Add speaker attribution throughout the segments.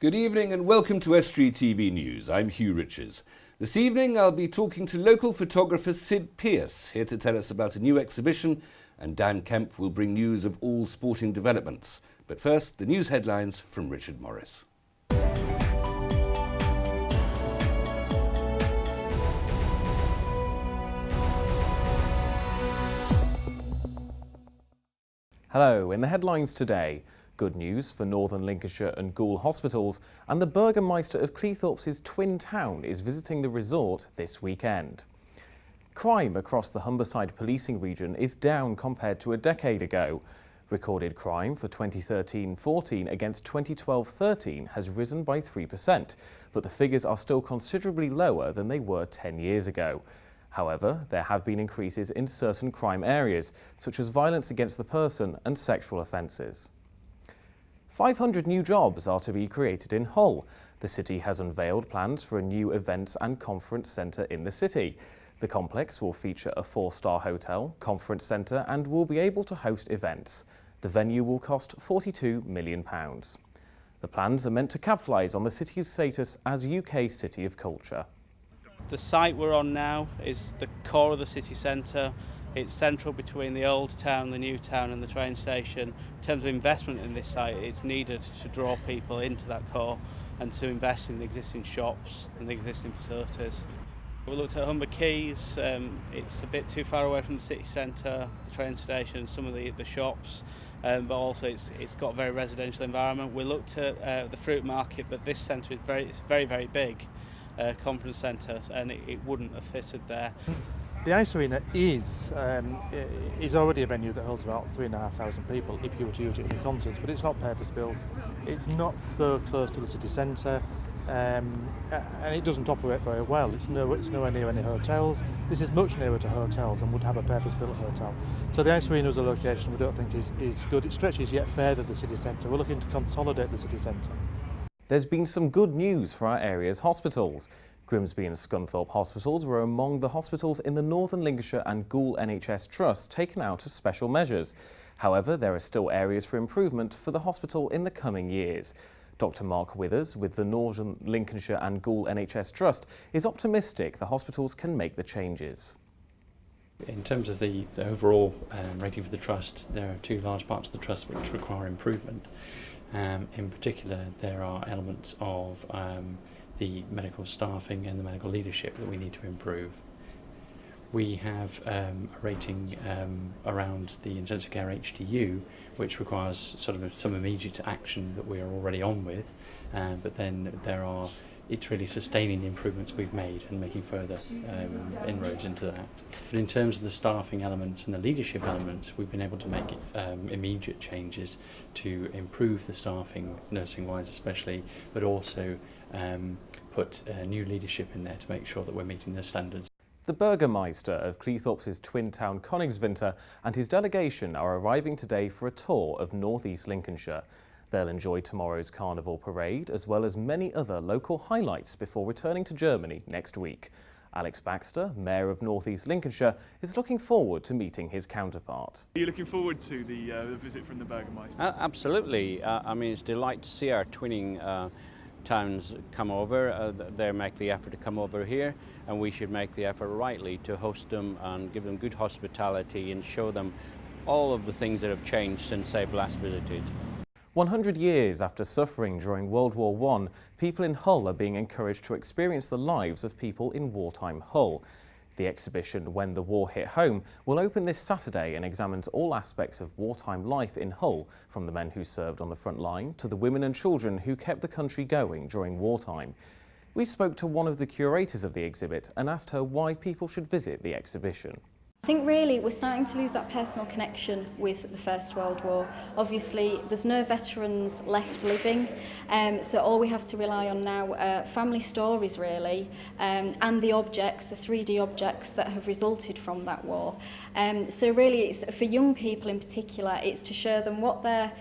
Speaker 1: Good evening and welcome to Estuary TV News. I'm Hugh Richards. This evening I'll be talking to local photographer Sid Pearce, here to tell us about a new exhibition, and Dan Kemp will bring news of all sporting developments. But first, the news headlines from Richard Morris.
Speaker 2: Hello, in the headlines today, good news for Northern Lincolnshire and Goole hospitals, and the Burgermeister of Cleethorpes' twin town is visiting the resort this weekend. Crime across the Humberside policing region is down compared to a decade ago. Recorded crime for 2013-14 against 2012-13 has risen by 3%, but the figures are still considerably lower than they were 10 years ago. However, there have been increases in certain crime areas, such as violence against the person and sexual offences. 500 new jobs are to be created in Hull. The city has unveiled plans for a new events and conference centre in the city. The complex will feature a 4-star hotel, conference centre and will be able to host events. The venue will cost £42 million. The plans are meant to capitalise on the city's status as UK City of Culture.
Speaker 3: The site we're on now is the core of the city centre. It's central between the old town, the new town and the train station. In terms of investment in this site, it's needed to draw people into that core and to invest in the existing shops and the existing facilities. We looked at Humber Quays. It's a bit too far away from the city centre, the train station, some of the shops, but also it's got a very residential environment. We looked at the fruit market, but this centre is very big. Conference centre, and it wouldn't have fitted there.
Speaker 4: The Ice Arena is already a venue that holds about 3,500 people if you were to use it for concerts, but it's not purpose-built. It's not so close to the city centre, and it doesn't operate very well. It's nowhere near any hotels. This is much nearer to hotels and would have a purpose-built hotel. So the Ice Arena as a location we don't think is good. It stretches yet further the city centre. We're looking to consolidate the city centre.
Speaker 2: There's been some good news for our area's hospitals. Grimsby and Scunthorpe hospitals were among the hospitals in the Northern Lincolnshire and Goole NHS Trust taken out as special measures. However, there are still areas for improvement for the hospital in the coming years. Dr Mark Withers with the Northern Lincolnshire and Goole NHS Trust is optimistic the hospitals can make the changes.
Speaker 5: In terms of the overall rating for the trust, there are two large parts of the trust which require improvement. In particular, there are elements of the medical staffing and the medical leadership that we need to improve. We have a rating around the intensive care HDU, which requires sort of some immediate action that we are already on with, but then it's really sustaining the improvements we've made and making further inroads into that. But in terms of the staffing elements and the leadership elements, we've been able to make immediate changes to improve the staffing, nursing-wise especially, but also put new leadership in there to make sure that we're meeting the standards.
Speaker 2: The Burgermeister of Cleethorpes' twin town Königswinter and his delegation are arriving today for a tour of North East Lincolnshire. They'll enjoy tomorrow's Carnival Parade as well as many other local highlights before returning to Germany next week. Alex Baxter, Mayor of North East Lincolnshire, is looking forward to meeting his counterpart.
Speaker 6: Are you looking forward to the visit from the Burgermeister?
Speaker 7: Absolutely. I mean, it's a delight to see our twinning towns come over. They make the effort to come over here, and we should make the effort rightly to host them and give them good hospitality and show them all of the things that have changed since they've last visited.
Speaker 2: 100 years after suffering during World War I, people in Hull are being encouraged to experience the lives of people in wartime Hull. The exhibition, When the War Hit Home, will open this Saturday and examines all aspects of wartime life in Hull, from the men who served on the front line to the women and children who kept the country going during wartime. We spoke to one of the curators of the exhibit and asked her why people should visit the exhibition.
Speaker 8: I think really we're starting to lose that personal connection with the First World War. Obviously there's no veterans left living, so all we have to rely on now are family stories really, and the objects, the 3D objects that have resulted from that war. So really it's for young people in particular, it's to show them what their,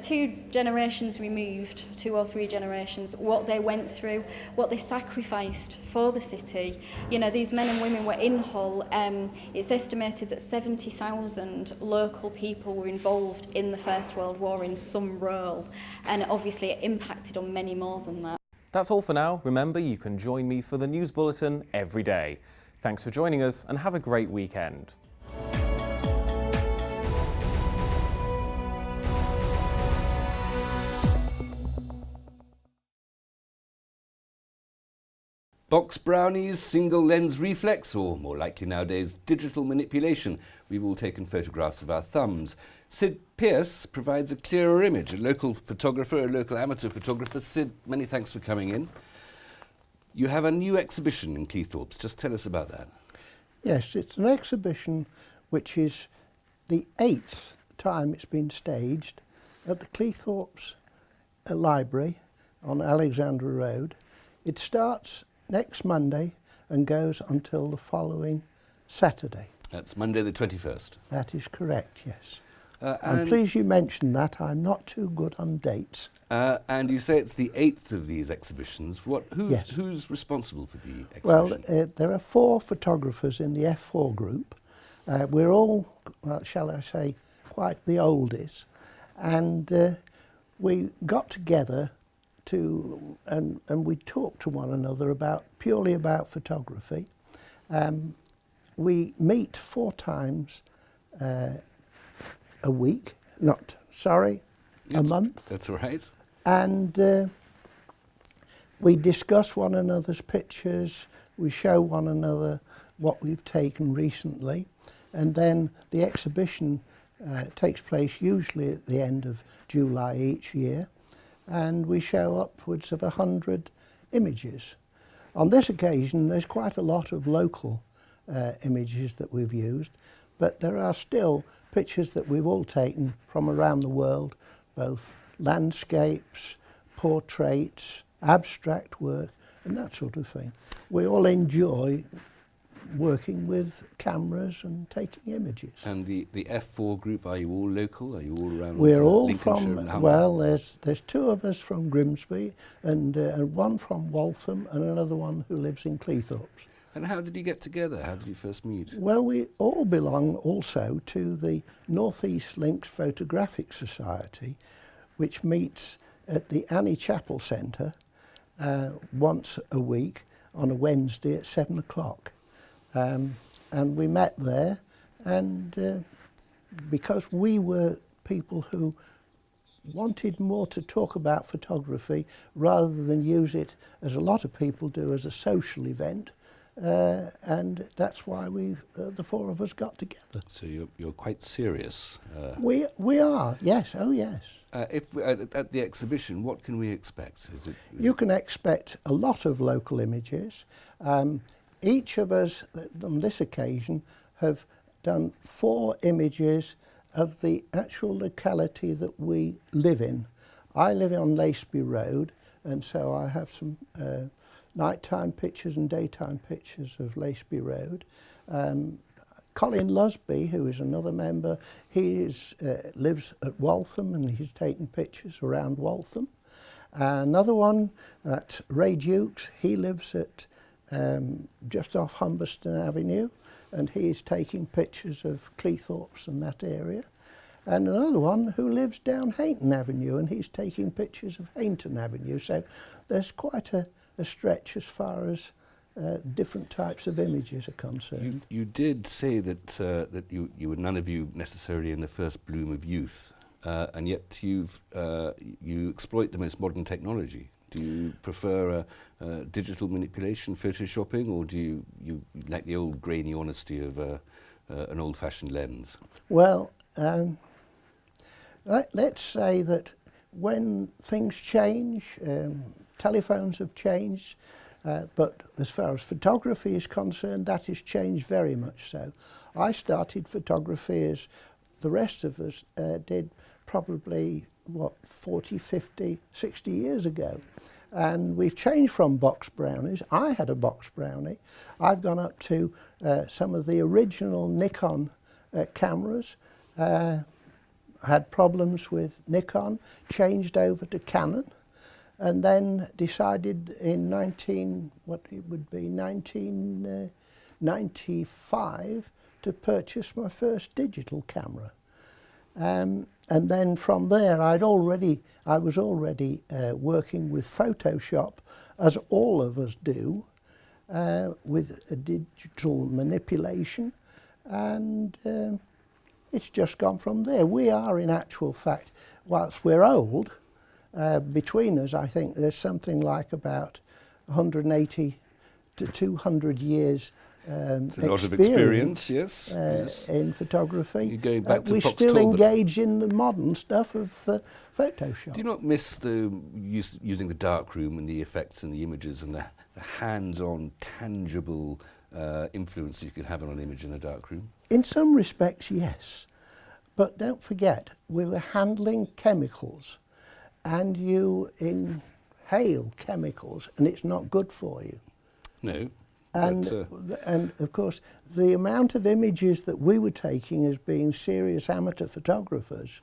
Speaker 8: 2 generations removed, 2 or 3 generations, what they went through, what they sacrificed for the city. These men and women were in Hull. It's their estimated that 70,000 local people were involved in the First World War in some role, and obviously it impacted on many more than that.
Speaker 2: That's all for now. Remember, you can join me for the News Bulletin every day. Thanks for joining us and have a great weekend.
Speaker 1: Box brownies, single lens reflex, or more likely nowadays, digital manipulation. We've all taken photographs of our thumbs. Sid Pearce provides a clearer image, a local photographer, a local amateur photographer. Sid, many thanks for coming in. You have a new exhibition in Cleethorpes. Just tell us about that.
Speaker 9: Yes, it's an exhibition which is the 8th time it's been staged at the Cleethorpes Library on Alexandra Road. It starts next Monday and goes until the following Saturday.
Speaker 1: That's Monday the 21st.
Speaker 9: That is correct, yes. I'm pleased you mentioned that. I'm not too good on dates.
Speaker 1: And you say it's the 8th of these exhibitions.
Speaker 9: Yes.
Speaker 1: Who's responsible for the exhibition?
Speaker 9: Well, there are 4 photographers in the F4 group. We're all, shall I say, quite the oldies. And we got together and we talked to one another purely about photography. We meet 4 times a week, a month.
Speaker 1: That's all right.
Speaker 9: And we discuss one another's pictures, we show one another what we've taken recently, and then the exhibition takes place usually at the end of July each year, and we show upwards of 100 images. On this occasion there's quite a lot of local images that we've used, but there are still pictures that we've all taken from around the world, both landscapes, portraits, abstract work and that sort of thing. We all enjoy working with cameras and taking images.
Speaker 1: And the F4 group, are you all local? Are you all around?
Speaker 9: We're all
Speaker 1: Lincolnshire
Speaker 9: from, well, there's 2 of us from Grimsby and one from Waltham and another one who lives in Cleethorpes.
Speaker 1: And how did you get together? How did you first meet?
Speaker 9: Well, we all belong also to the North East Links Photographic Society, which meets at the Annie Chapel Centre once a week on a Wednesday at 7 o'clock. And we met there, and because we were people who wanted more to talk about photography rather than use it, as a lot of people do, as a social event, and that's why the 4 of us got together.
Speaker 1: So you're quite serious.
Speaker 9: We are, yes, oh yes.
Speaker 1: At the exhibition, what can we expect?
Speaker 9: You can expect a lot of local images. Each of us on this occasion have done 4 images of the actual locality that we live in. I live on Laceby Road, and so I have some nighttime pictures and daytime pictures of Laceby Road. Colin Lusby, who is another member, he lives at Waltham and he's taken pictures around Waltham. Another one, that's Ray Dukes, he lives at just off Humberston Avenue, and he's taking pictures of Cleethorpes and that area. And another one who lives down Hainton Avenue, and he's taking pictures of Hainton Avenue. So there's quite a stretch as far as different types of images are concerned.
Speaker 1: You did say that you were none of you necessarily in the first bloom of youth, and yet you exploit the most modern technology. Do you prefer digital manipulation, photoshopping, or do you like the old grainy honesty of an old-fashioned lens?
Speaker 9: Well, let's say that when things change, telephones have changed, but as far as photography is concerned, that has changed very much so. I started photography as the rest of us did probably, 40, 50, 60 years ago. And we've changed from box brownies. I had a box brownie. I've gone up to some of the original Nikon cameras, had problems with Nikon, changed over to Canon, and then decided in 1995 to purchase my first digital camera. And then from there, I was already working with Photoshop, as all of us do, with a digital manipulation, and it's just gone from there. We are, in actual fact, whilst we're old, between us, I think there's something like about 180 to 200 years
Speaker 1: it's a lot of experience, yes,
Speaker 9: in photography.
Speaker 1: You're going back to
Speaker 9: we
Speaker 1: Fox
Speaker 9: still
Speaker 1: Talbot.
Speaker 9: engage in the modern stuff of Photoshop.
Speaker 1: Do you not miss the using the darkroom and the effects and the images and the hands-on, tangible influence you can have on an image in a darkroom?
Speaker 9: In some respects, yes. But don't forget, we were handling chemicals, and you inhale chemicals, and it's not good for you.
Speaker 1: No.
Speaker 9: And of course, the amount of images that we were taking as being serious amateur photographers,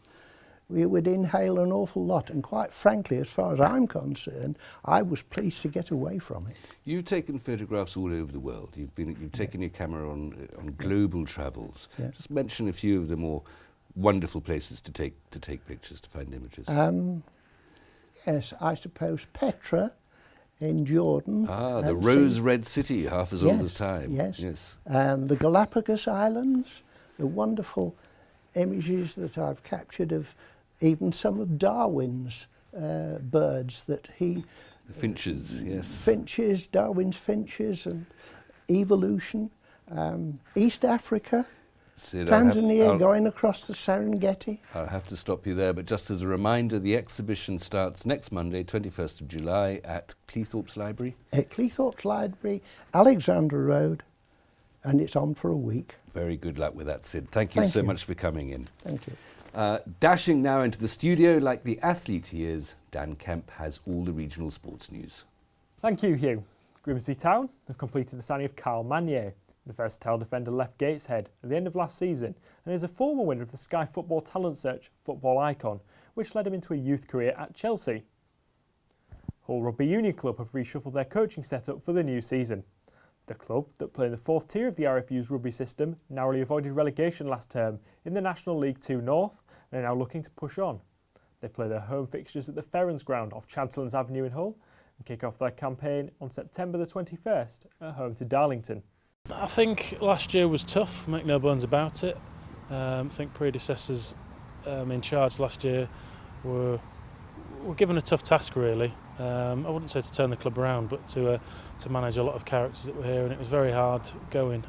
Speaker 9: we would inhale an awful lot. And quite frankly, as far as I'm concerned, I was pleased to get away from it.
Speaker 1: You've taken photographs all over the world. You've taken your camera on global travels.
Speaker 9: Yeah.
Speaker 1: Just mention a few of the more wonderful places to take pictures, to find images.
Speaker 9: Yes, I suppose Petra in Jordan.
Speaker 1: Ah, the rose red city, half as old as time.
Speaker 9: Yes. The Galapagos Islands, the wonderful images that I've captured of even some of Darwin's birds that he...
Speaker 1: The finches, yes.
Speaker 9: Finches, Darwin's finches, and evolution. East Africa,
Speaker 1: Sid,
Speaker 9: Tanzania, going across the Serengeti.
Speaker 1: I'll have to stop you there, but just as a reminder, the exhibition starts next Monday, 21st of July, at Cleethorpes Library.
Speaker 9: At Cleethorpes Library, Alexandra Road, and it's on for a week.
Speaker 1: Very good luck with that, Sid. Thank you so much for coming in.
Speaker 9: Thank you.
Speaker 1: Dashing now into the studio, like the athlete he is, Dan Kemp has all the regional sports news.
Speaker 10: Thank you, Hugh. Grimsby Town have completed the signing of Carl Manier. The versatile defender left Gateshead at the end of last season and is a former winner of the Sky Football Talent Search Football Icon, which led him into a youth career at Chelsea. Hull Rugby Union Club have reshuffled their coaching setup for the new season. The club, that play in the fourth tier of the RFU's rugby system, narrowly avoided relegation last term in the National League 2 North and are now looking to push on. They play their home fixtures at the Ferrens Ground off Chancellors Avenue in Hull and kick off their campaign on September the 21st at home to Darlington.
Speaker 11: I think last year was tough, make no bones about it. I think predecessors in charge last year were given a tough task really. I wouldn't say to turn the club around, but to manage a lot of characters that were here, and it was very hard going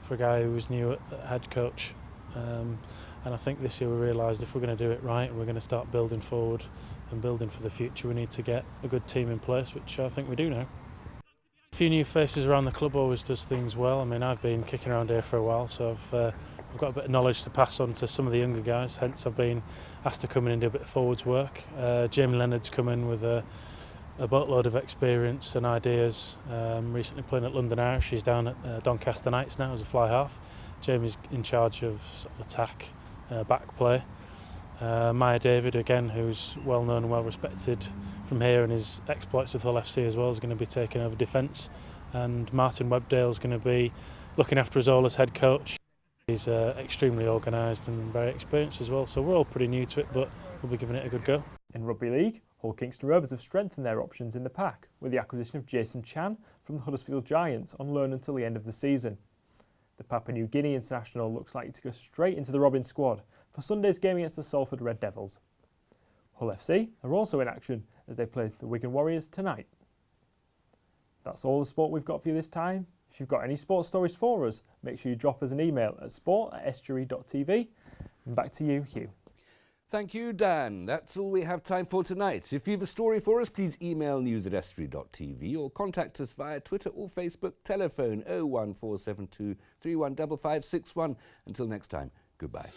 Speaker 11: for a guy who was new at head coach. And I think this year we realised if we're going to do it right and we're going to start building forward and building for the future, we need to get a good team in place, which I think we do now. A few new faces around the club always does things well. I mean, I've been kicking around here for a while, so I've got a bit of knowledge to pass on to some of the younger guys, hence I've been asked to come in and do a bit of forwards work. Jamie Leonard's come in with a boatload of experience and ideas, recently playing at London Irish. She's down at Doncaster Knights now as a fly half. Jamie's in charge of sort of attack, back play. Maya David, again, who's well known and well respected from here, and his exploits with Hull FC as well, is going to be taking over defence. And Martin Webdale's going to be looking after us all as head coach. He's extremely organised and very experienced as well, so we're all pretty new to it, but we'll be giving it a good go.
Speaker 10: In Rugby League, Hull Kingston Rovers have strengthened their options in the pack with the acquisition of Jason Chan from the Huddersfield Giants on loan until the end of the season. The Papua New Guinea international looks likely to go straight into the Robin squad for Sunday's game against the Salford Red Devils. Hull FC are also in action as they play the Wigan Warriors tonight. That's all the sport we've got for you this time. If you've got any sports stories for us, make sure you drop us an email at sport@estuary.tv. And back to you, Hugh.
Speaker 1: Thank you, Dan. That's all we have time for tonight. If you have a story for us, please email news@estuary.tv or contact us via Twitter or Facebook, telephone 01472 315561. Until next time, goodbye.